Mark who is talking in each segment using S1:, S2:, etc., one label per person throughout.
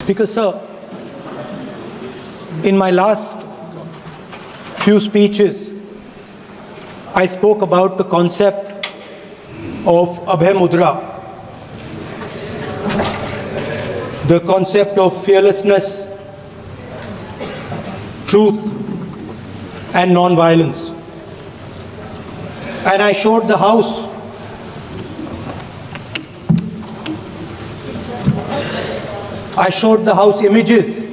S1: Speaker Sir, in my last few speeches, I spoke about the concept of Abhay Mudra, the concept of fearlessness, truth, and non-violence. And I showed the House images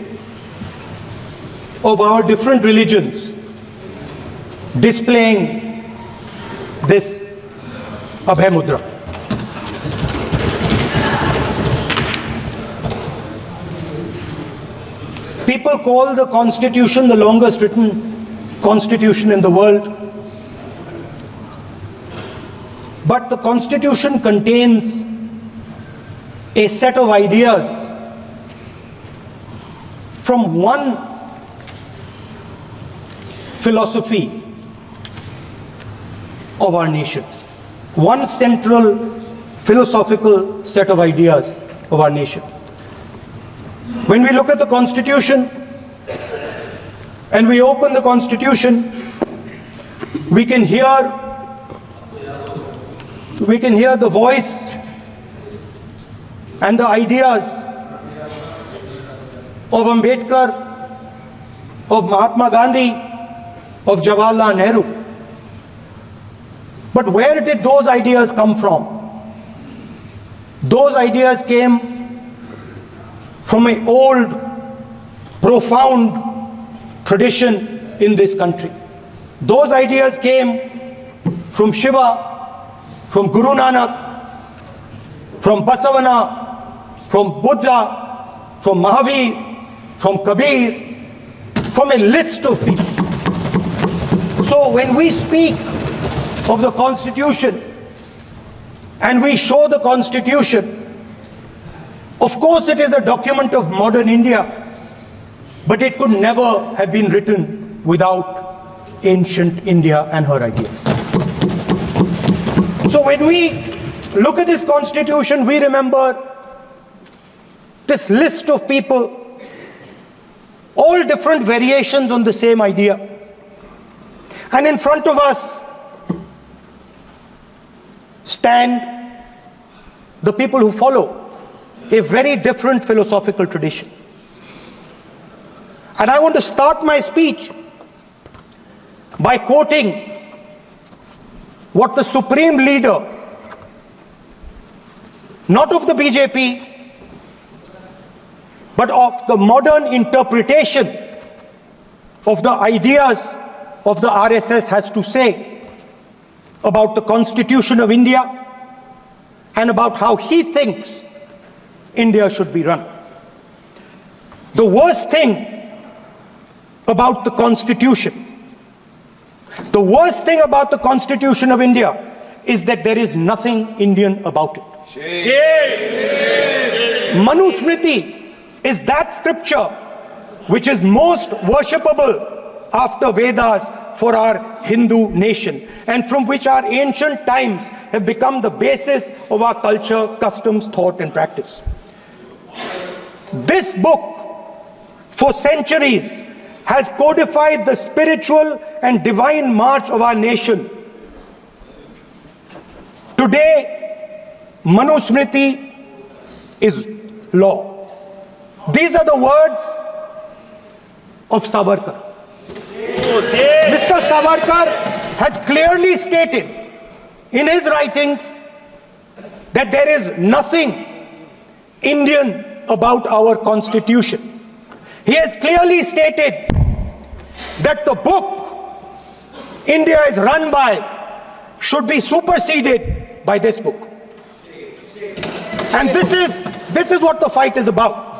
S1: of our different religions displaying this Abhay Mudra. People call the Constitution the longest written Constitution in the world. But the Constitution contains a set of ideas from one philosophy of our nation, one central philosophical set of ideas of our nation. When we look at the Constitution and we open the Constitution, we can hear the voice and the ideas of Ambedkar, of Mahatma Gandhi, of Jawaharlal Nehru. But where did those ideas come from? Those ideas came from an old, profound tradition in this country. Those ideas came from Shiva, from Guru Nanak, from Basavana, from Buddha, from Mahavir, from Kabir, from a list of people. So when we speak of the Constitution and we show the Constitution, of course it is a document of modern India, but it could never have been written without ancient India and her ideas. So when we look at this Constitution, we remember this list of people, all different variations on the same idea. And in front of us stand the people who follow a very different philosophical tradition. And I want to start my speech by quoting what the supreme leader, not of the BJP, but of the modern interpretation of the ideas of the RSS has to say about the Constitution of India and about how he thinks India should be run. The worst thing about the Constitution, the worst thing about the Constitution of India is that there is nothing Indian about it. Manusmriti is that scripture which is most worshipable after Vedas for our Hindu nation, and from which our ancient times have become the basis of our culture, customs, thought and practice. This book, for centuries, has codified the spiritual and divine march of our nation. Today, Manusmriti is law. These are the words of Savarkar. Mr. Savarkar has clearly stated in his writings that there is nothing Indian about our Constitution. He has clearly stated that the book India is run by should be superseded by this book. And this is what the fight is about.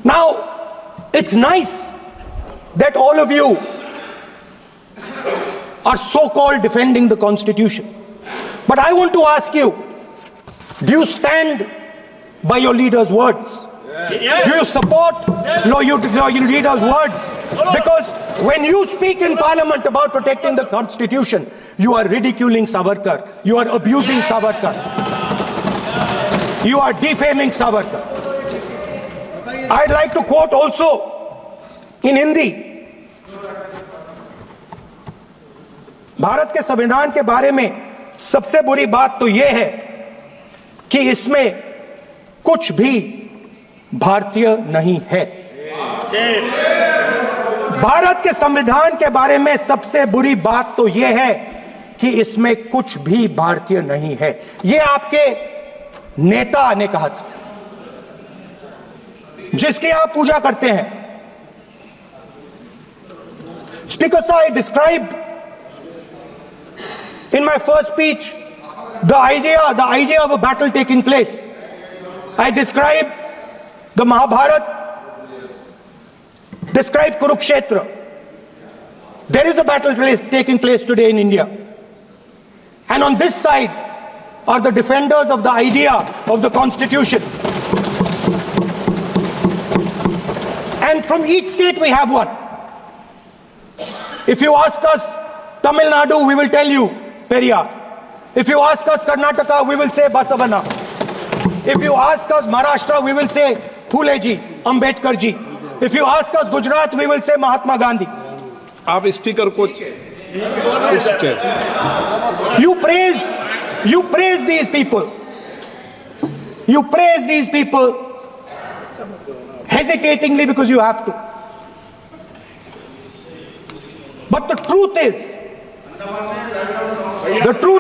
S1: Now, it's nice that all of you are so-called defending the Constitution. But I want to ask you, do you stand by your leader's words? Yes. Do you support your leader's words? Because when you speak in Parliament about protecting the Constitution, you are ridiculing Savarkar, you are abusing Savarkar, you are defaming Savarkar. I'd like to quote also in Hindi. Bharat के संविधान के बारे में सबसे बुरी बात तो यह है कि इसमें कुछ भी भारतीय नहीं है। भारत के संविधान के बारे में सबसे बुरी बात तो यह है कि इसमें कुछ भी भारतीय नहीं है। यह आपके नेता ने कहा था, जिसकी आप पूजा करते हैं। Speaker sir, I described in my first speech the idea of a battle taking place. I described the Mahabharata, described Kurukshetra. There is a battle taking place today in India. And on this side are the defenders of the idea of the Constitution. And from each state we have one. If you ask us Tamil Nadu, we will tell you Periyar. If you ask us Karnataka, we will say Basavana. If you ask us Maharashtra, we will say Phule ji, Ambedkar ji. If you ask us Gujarat, we will say Mahatma Gandhi.
S2: आप speaker को
S1: You praise these people. You praise these people hesitatingly because you have to. But the truth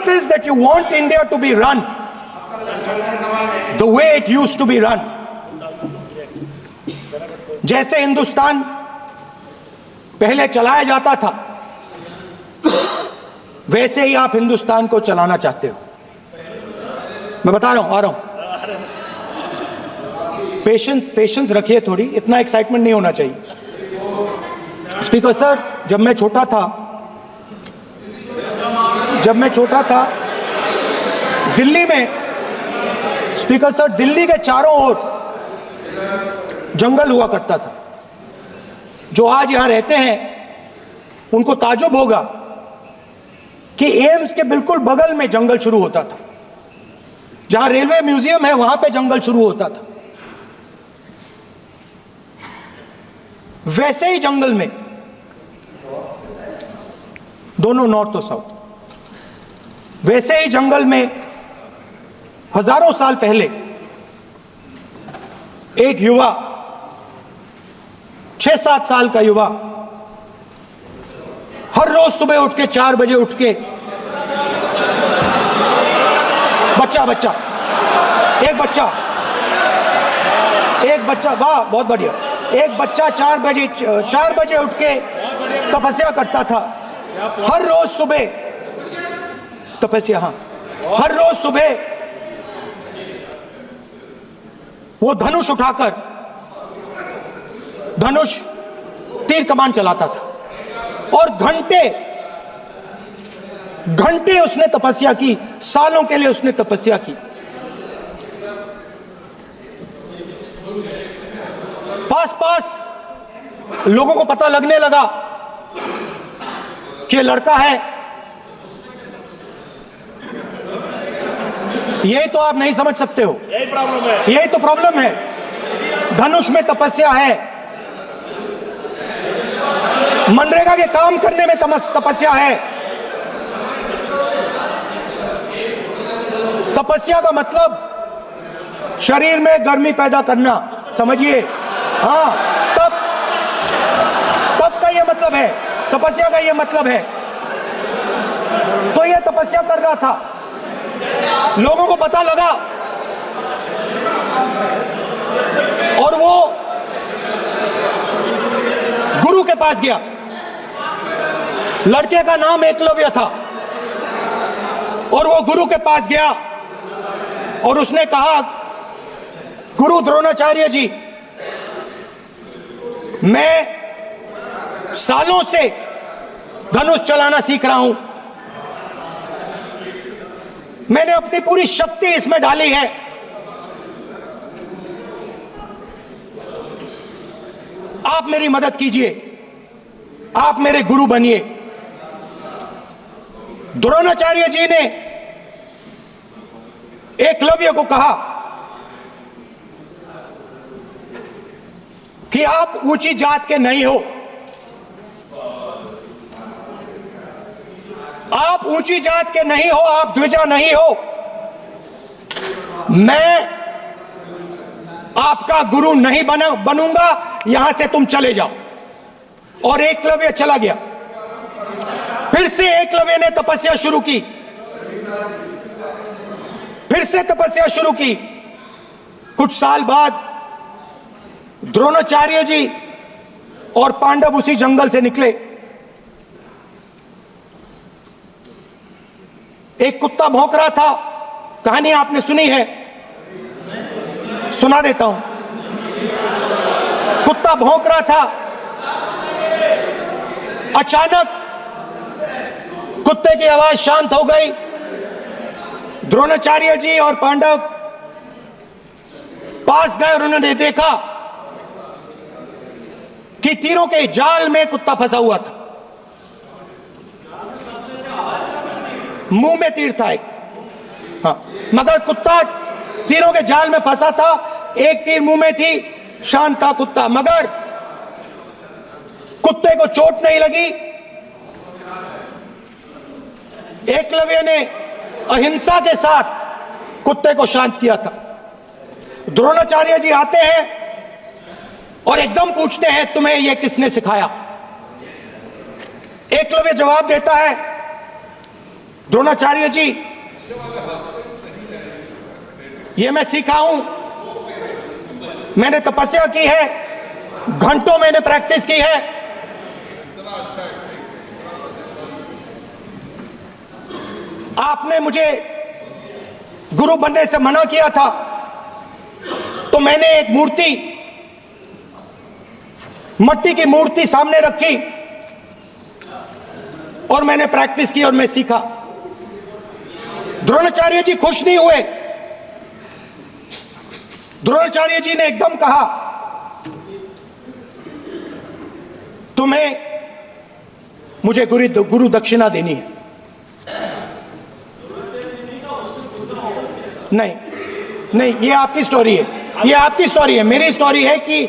S1: is that you want India to be run the way it used to be run. जैसे हिंदुस्तान पहले चलाया जाता था, वैसे ही आप हिंदुस्तान को चलाना चाहते हो। मैं बता रहा हूं, आ रहा हूं। पेशेंस रखिए थोड़ी, इतना एक्साइटमेंट नहीं होना चाहिए। स्पीकर सर, जब मैं छोटा था दिल्ली में, स्पीकर सर, दिल्ली के चारों ओर जंगल हुआ करता था। जो आज यहां रहते हैं उनको ताज्जुब होगा कि एम्स के बिल्कुल बगल में जंगल शुरू होता था। जहां रेलवे म्यूजियम है वहां पे जंगल शुरू होता था। वैसे ही जंगल में, दोनों नॉर्थ और साउथ, वैसे ही जंगल में हजारों साल पहले एक युवा, 6-7 साल का युवा, हर रोज सुबह उठ के 4 बजे उठ के एक बच्चा, वाह बहुत बढ़िया, एक बच्चा 4 बजे उठ के तपस्या करता था। हर रोज सुबह तपस्या, हाँ, हर रोज सुबह वो धनुष उठाकर तीर कमान चलाता था और घंटे उसने तपस्या की, सालों के लिए उसने तपस्या की। पास लोगों को पता लगने लगा कि लड़का है। यही तो आप नहीं समझ सकते हो, यही तो प्रॉब्लम है। धनुष में तपस्या है, मनरेगा के काम करने में तपस्या है। तपस्या का मतलब शरीर में गर्मी पैदा करना, समझिए। हाँ, तब का ये मतलब है, तपस्या का ये मतलब है। तो ये तपस्या कर रहा था, लोगों को पता लगा और वो गुरु के पास गया। लड़के का नाम एकलव्य था और वो गुरु के पास गया और उसने कहा, गुरु द्रोणाचार्य जी, मैं सालों से धनुष चलाना सीख रहा हूं, मैंने अपनी पूरी शक्ति इसमें डाली है। आप मेरी मदद कीजिए, आप मेरे गुरु बनिए। द्रोणाचार्य जी ने एकलव्य को कहा, कि आप ऊंची जात के नहीं हो, आप ऊंची जात के नहीं हो, आप द्विजा नहीं हो। मैं आपका गुरु नहीं बनूंगा, यहां से तुम चले जाओ। और एकलव्य चला गया। फिर से एकलव्य ने तपस्या शुरू की, फिर से तपस्या शुरू की। कुछ साल बाद द्रोणाचार्य जी और पांडव उसी जंगल से निकले। एक कुत्ता भौंक रहा था, कहानी आपने सुनी है, सुना देता हूं। कुत्ता भौंक रहा था, अचानक कुत्ते की आवाज शांत हो गई। द्रोणाचार्य जी और पांडव पास गए और उन्होंने देखा कि तीरों के जाल में कुत्ता फंसा हुआ था। मुंह में तीर था एक, हाँ, मगर कुत्ता तीरों के जाल में फंसा था। एक तीर मुंह में थी, शांत था कुत्ता, मगर कुत्ते को चोट नहीं लगी। एकलव्य ने अहिंसा के साथ कुत्ते को शांत किया था। द्रोणाचार्य जी आते हैं और एकदम पूछते हैं, तुम्हें यह किसने सिखाया? एकलव्य जवाब देता है, द्रोणाचार्य जी, यह मैं सीखा हूं, मैंने तपस्या की है, घंटों मैंने प्रैक्टिस की है। आपने मुझे गुरु बनने से मना किया था, तो मैंने एक मूर्ति, मट्टी की मूर्ति सामने रखी और मैंने प्रैक्टिस की और मैं सीखा। द्रोणाचार्य जी खुश नहीं हुए। द्रोणाचार्य जी ने एकदम कहा, तुम्हें मुझे गुरु दक्षिणा देनी है। नहीं नहीं, ये आपकी स्टोरी है, ये आपकी स्टोरी है। मेरी स्टोरी है कि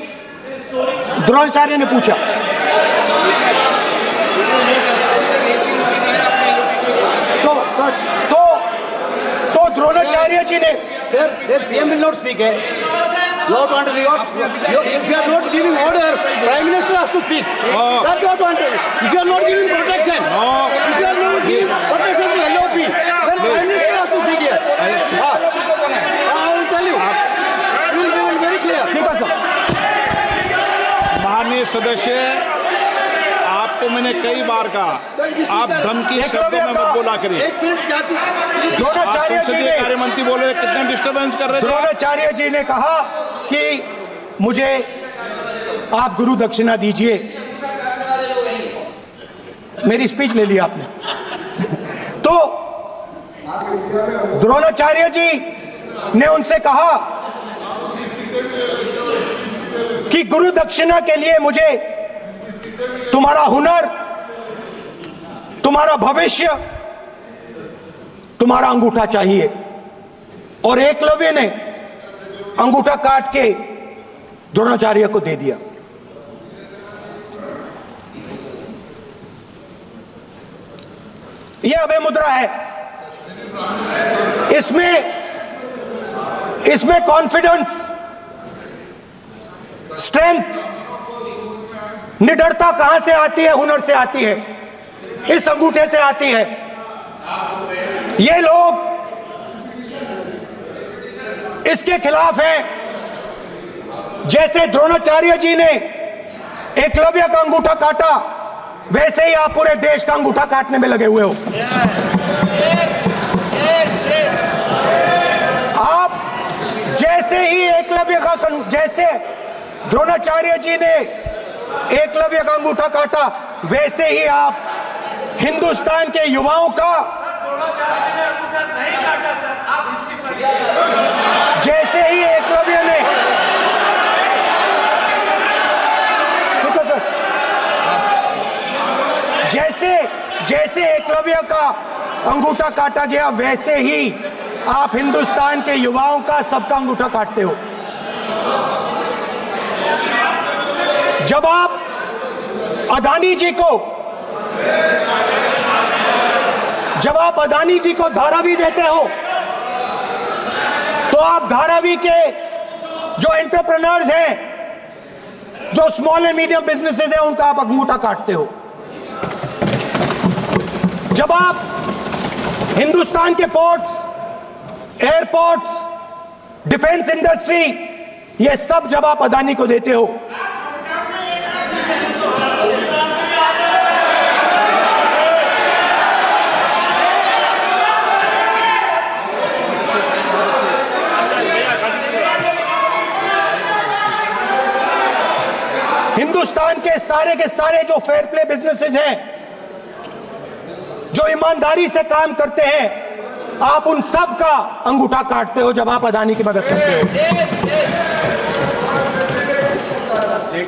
S1: द्रोणाचार्य ने पूछा। तो द्रोणाचार्य जी ने,
S3: Sir, the PM will not speak. You have to understand. If you are not giving order, Prime Minister has to speak. That you have to understand. If you are not giving protection, if you are not giving protection to LOP, then Prime Minister has to speak here. I will tell you. We will be very clear.
S1: ठीक है sir.
S2: माननीय सदस्य, आपको मैंने कई बार कहा, आप धमकी शब्दों में मत बोला करिए।
S3: एक मिनट जाती।
S1: द्रोणाचार्य जी
S2: संसदीय
S1: ने,
S2: कार्य मंत्री बोले, कितना डिस्टर्बेंस कर रहे थे।
S1: द्रोणाचार्य जी ने कहा कि मुझे आप गुरु दक्षिणा दीजिए। मेरी स्पीच ले ली आपने। तो द्रोणाचार्य जी ने उनसे कहा कि गुरु दक्षिणा के लिए मुझे तुम्हारा हुनर, तुम्हारा भविष्य, तुम्हारा अंगूठा चाहिए। और एकलव्य ने अंगूठा काट के द्रोणाचार्य को दे दिया। यह अभय मुद्रा है। इसमें कॉन्फिडेंस, स्ट्रेंथ, निडरता कहां से आती है? हुनर से आती है, इस अंगूठे से आती है। ये लोग इसके खिलाफ हैं। जैसे द्रोणाचार्य जी ने एकलव्य का अंगूठा काटा, वैसे ही आप पूरे देश का अंगूठा काटने में लगे हुए हो। आप जैसे ही एकलव्य का, जैसे द्रोणाचार्य जी ने एकलव्य का अंगूठा काटा, वैसे ही आप हिंदुस्तान के युवाओं का, जैसे ही एकलव्य ने, ठीक है सर, जैसे एकलव्य का अंगूठा काटा गया, वैसे ही आप हिंदुस्तान के युवाओं का, सबका अंगूठा काटते हो। जब आप अदानी जी को धारावी देते हो, तो आप धारावी के जो एंटरप्रेन्योर्स हैं, जो स्मॉल एंड मीडियम बिजनेसेस हैं, उनका आप अंगूठा काटते हो। जब आप हिंदुस्तान के पोर्ट्स, एयरपोर्ट्स, डिफेंस इंडस्ट्री, ये सब जब आप अदानी को देते हो, हिंदुस्तान के सारे जो फेयर प्ले बिजनेसेस हैं, जो ईमानदारी से काम करते हैं, आप उन सब का अंगूठा काटते हो जब आप अदानी की मदद करते हो।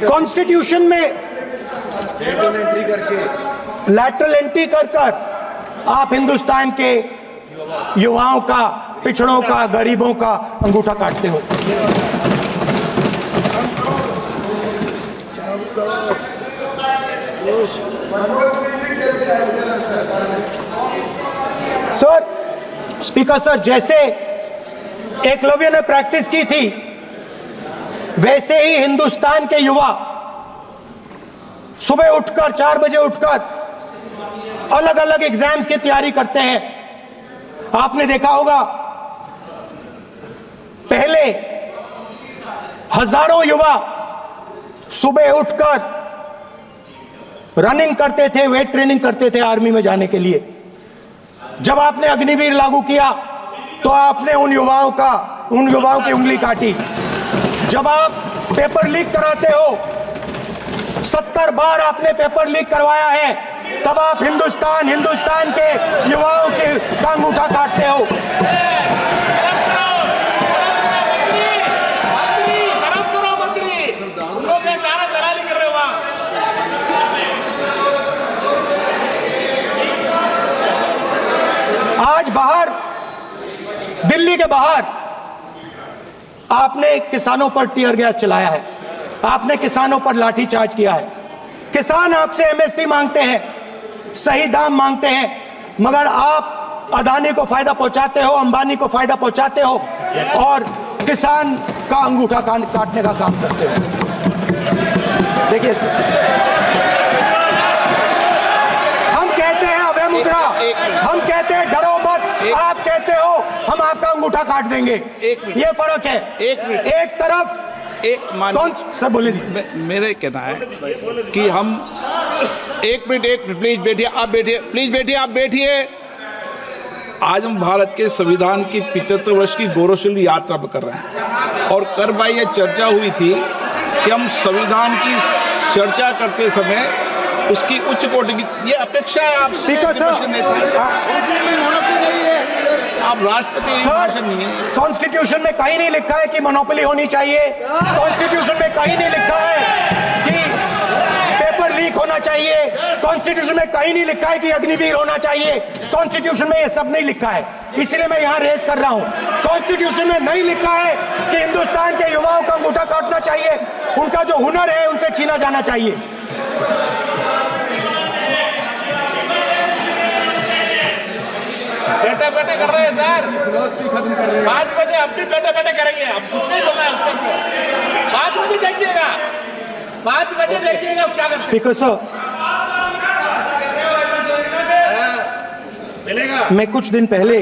S1: कॉन्स्टिट्यूशन में लैटरल एंट्री कर आप हिंदुस्तान के युवाओं का, पिछड़ों का, गरीबों का अंगूठा काटते हो। सर, स्पीकर सर, जैसे एकलव्य ने प्रैक्टिस की थी, वैसे ही हिंदुस्तान के युवा सुबह उठकर 4 बजे उठकर अलग अलग एग्जाम्स की तैयारी करते हैं। आपने देखा होगा, पहले हजारों युवा सुबह उठकर रनिंग करते थे, वेट ट्रेनिंग करते थे आर्मी में जाने के लिए। जब आपने अग्निवीर लागू किया तो आपने उन युवाओं की उंगली काटी। जब आप पेपर लीक कराते हो, 70 बार आपने पेपर लीक करवाया है, तब आप हिंदुस्तान के युवाओं के का अंगूठा काटते हो। आज बाहर, दिल्ली के बाहर आपने किसानों पर टीयर गैस चलाया है, आपने किसानों पर लाठीचार्ज किया है। किसान आपसे एमएसपी मांगते हैं, सही दाम मांगते हैं, मगर आप अदानी को फायदा पहुंचाते हो, अंबानी को फायदा पहुंचाते हो और किसान का अंगूठा काटने का काम करते हो। देखिए, हम कहते हैं अभय मुद्रा, हम कहते हैं डरो मत, आप कहते हो हम आपका अंगूठा काट देंगे। ये फर्क है। एक तरफ कौन सर बोले,
S2: मेरे कहना है कि हम एक मिनट प्लीज बैठिए, आप बैठिए, प्लीज बैठिए, आप बैठिए। आज हम भारत के संविधान की 75 वर्ष की गौरवशाली यात्रा कर रहे हैं और कर भाई ये चर्चा हुई थी कि हम संविधान की चर्चा करते समय उसकी उच्च कोटि की ये अपेक्षा है। आप
S1: स्पीकर सर,
S2: आप राष्ट्रपति नहीं है।
S1: कॉन्स्टिट्यूशन में कहीं नहीं लिखा है कि मोनोपोली होनी चाहिए। कॉन्स्टिट्यूशन में कहीं नहीं लिखा है कि पेपर लीक होना चाहिए। कॉन्स्टिट्यूशन में कहीं नहीं लिखा है कि अग्निवीर होना चाहिए। कॉन्स्टिट्यूशन में ये सब नहीं लिखा है, इसलिए मैं यहाँ रेस कर रहा हूँ। कॉन्स्टिट्यूशन में नहीं लिखा है कि हिंदुस्तान के युवाओं का अंगूठा काटना चाहिए, उनका जो हुनर है उनसे छीना जाना चाहिए।
S4: बैठे कर रहे हैं सर, 5 बजे अब भी बैठे करेंगे। अब कुछ नहीं बोलना है उसको। 5 बजे देखिएगा, 5 बजे देखिएगा क्या करते।
S1: स्पीकर सर,
S4: मिलेगा।
S1: मैं कुछ दिन पहले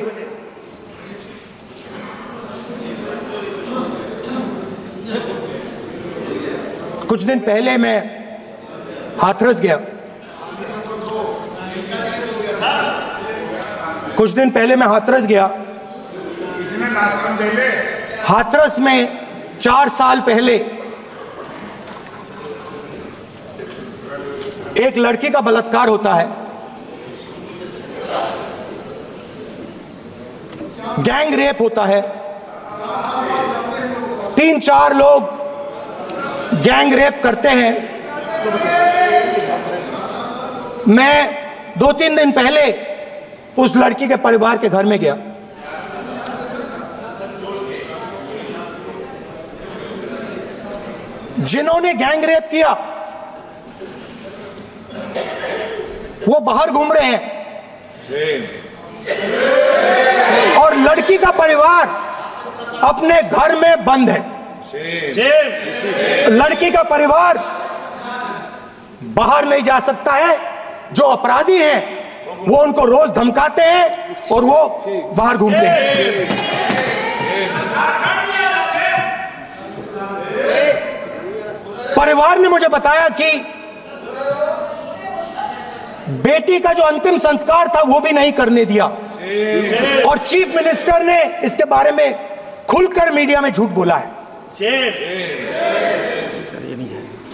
S1: मैं हाथरस गया। हाथरस में 4 साल पहले एक लड़की का बलात्कार होता है। गैंग रेप होता है। 3-4 लोग गैंग रेप करते हैं। मैं 2-3 दिन पहले उस लड़की के परिवार के घर में गया। जिन्होंने गैंग रेप किया वो बाहर घूम रहे हैं, और लड़की का परिवार अपने घर में बंद है। लड़की का परिवार बाहर नहीं जा सकता है। जो अपराधी हैं वो उनको रोज धमकाते हैं और वो बाहर घूमते हैं। परिवार ने मुझे बताया कि बेटी का जो अंतिम संस्कार था वो भी नहीं करने दिया, और चीफ मिनिस्टर ने इसके बारे में खुलकर मीडिया में झूठ बोला है।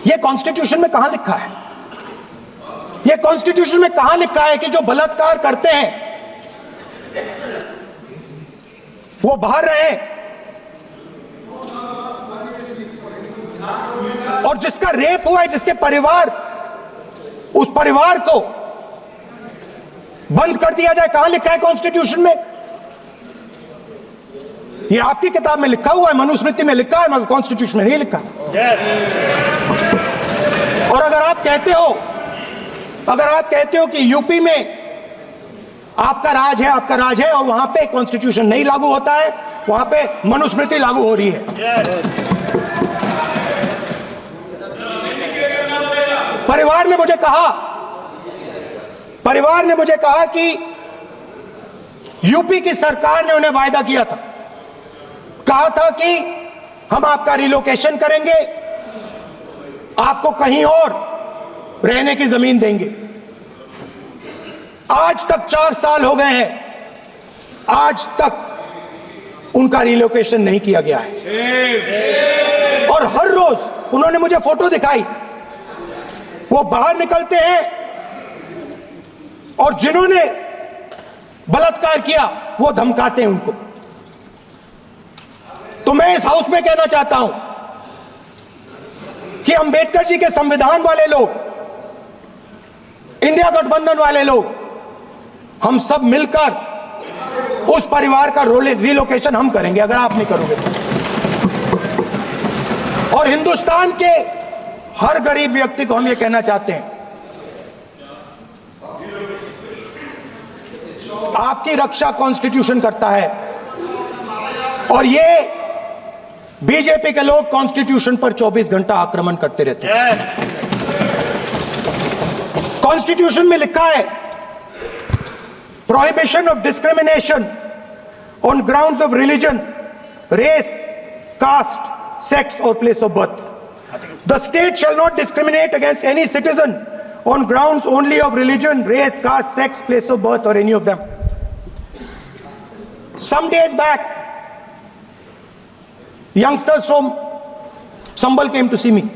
S1: ये कॉन्स्टिट्यूशन में कहां लिखा है? ये कॉन्स्टिट्यूशन में कहां लिखा है कि जो बलात्कार करते हैं वो बाहर रहे, और जिसका रेप हुआ है, जिसके परिवार, उस परिवार को बंद कर दिया जाए? कहां लिखा है कॉन्स्टिट्यूशन में? ये आपकी किताब में लिखा हुआ है, मनुस्मृति में लिखा है, मगर कॉन्स्टिट्यूशन में नहीं लिखा। और अगर आप कहते हो कि यूपी में आपका राज है और वहां पे कॉन्स्टिट्यूशन नहीं लागू होता है, वहां पे मनुस्मृति लागू हो रही है। परिवार ने मुझे कहा कि यूपी की सरकार ने उन्हें वायदा किया था, कहा था कि हम आपका रिलोकेशन करेंगे, आपको कहीं और रहने की जमीन देंगे। आज तक 4 साल हो गए हैं, आज तक उनका रिलोकेशन नहीं किया गया है। और हर रोज उन्होंने मुझे फोटो दिखाई, वो बाहर निकलते हैं और जिन्होंने बलात्कार किया वो धमकाते हैं उनको। तो मैं इस हाउस में कहना चाहता हूं कि अंबेडकर जी के संविधान वाले लोग, इंडिया गठबंधन वाले लोग, हम सब मिलकर उस परिवार का रिलोकेशन हम करेंगे, अगर आप नहीं करोगे तो। और हिंदुस्तान के हर गरीब व्यक्ति को हम ये कहना चाहते हैं, आपकी रक्षा कॉन्स्टिट्यूशन करता है, और ये बीजेपी के लोग कॉन्स्टिट्यूशन पर 24 घंटा आक्रमण करते रहते हैं। कॉन्स्टिट्यूशन में लिखा है, prohibition of discrimination on grounds of religion, race, caste, sex और place of birth. The state shall not discriminate against any citizen on grounds only of religion, race, caste, sex, place of birth, or any of them. Some days back, youngsters from Sambal came to see me.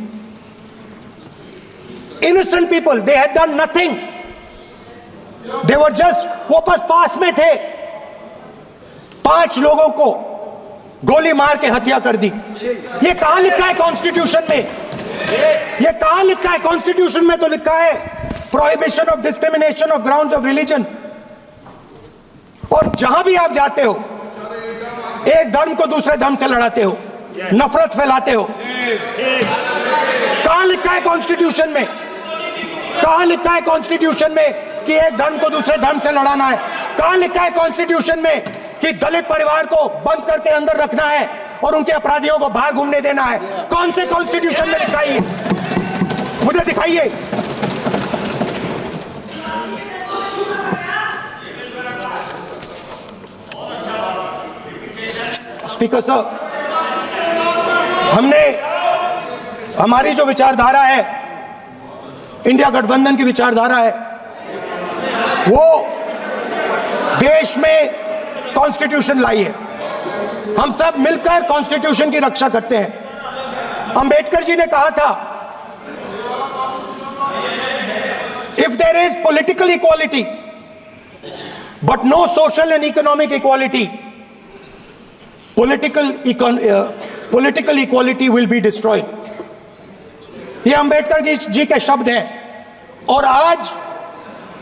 S1: Innocent people, they had done nothing. They were just, वो बस पास में थे, 5 लोगों को गोली मार के हत्या कर दी। ये कहां लिखा है कॉन्स्टिट्यूशन में? ये कहां लिखा है कॉन्स्टिट्यूशन में? तो लिखा है prohibition of discrimination of grounds of religion. और जहां भी आप जाते हो, एक धर्म को दूसरे धर्म से लड़ाते हो, नफरत फैलाते हो। कहां लिखा है कॉन्स्टिट्यूशन में? कहां लिखा है कॉन्स्टिट्यूशन में कि एक धर्म को दूसरे धर्म से लड़ाना है? कहां लिखा है कॉन्स्टिट्यूशन में कि दलित परिवार को बंद करके अंदर रखना है और उनके अपराधियों को बाहर घूमने देना है? कौन से कॉन्स्टिट्यूशन में लिखा है? मुझे दिखाइए। स्पीकर साहब, हमारी जो विचारधारा है, इंडिया गठबंधन की विचारधारा है, वो देश में कॉन्स्टिट्यूशन लाई है। हम सब मिलकर कॉन्स्टिट्यूशन की रक्षा करते हैं। अंबेडकर जी ने कहा था, if there is political equality but no social and economic equality, political equality will be destroyed. ये अंबेडकर जी के शब्द हैं, और आज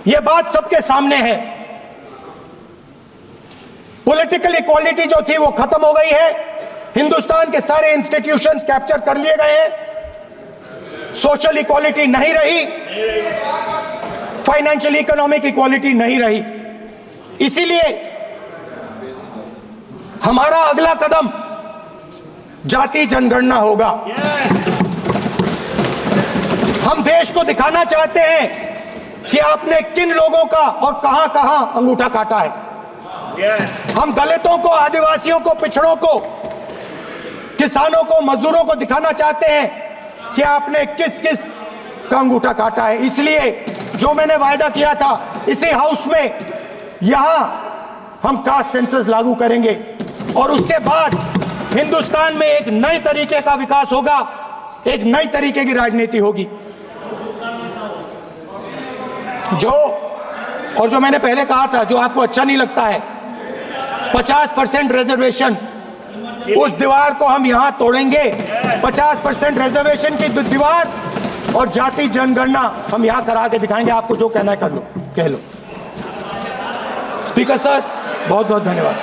S1: ये बात सबके सामने है। पॉलिटिकल इक्वालिटी जो थी वो खत्म हो गई है। हिंदुस्तान के सारे इंस्टीट्यूशंस कैप्चर कर लिए गए हैं। सोशल इक्वालिटी नहीं रही। फाइनेंशियल इकोनॉमिक इक्वालिटी नहीं रही। इसीलिए हमारा अगला कदम जाति जनगणना होगा। हम देश को दिखाना चाहते हैं कि आपने किन लोगों का और कहां कहां अंगूठा काटा है। हम दलितों को, आदिवासियों को, पिछड़ों को, किसानों को, मजदूरों को दिखाना चाहते हैं कि आपने किस किस का अंगूठा काटा है। इसलिए जो मैंने वायदा किया था, इसी हाउस में यहां हम कास्ट सेंसस लागू करेंगे और उसके बाद हिंदुस्तान में एक नए तरीके का विकास होगा, एक नई तरीके की राजनीति होगी। जो मैंने पहले कहा था, जो आपको अच्छा नहीं लगता है, 50% रिजर्वेशन, उस दीवार को हम यहां तोड़ेंगे। 50% रिजर्वेशन की दीवार और जाति जनगणना हम यहां करा के दिखाएंगे। आपको जो कहना है कर लो, कह लो। स्पीकर सर, बहुत बहुत धन्यवाद।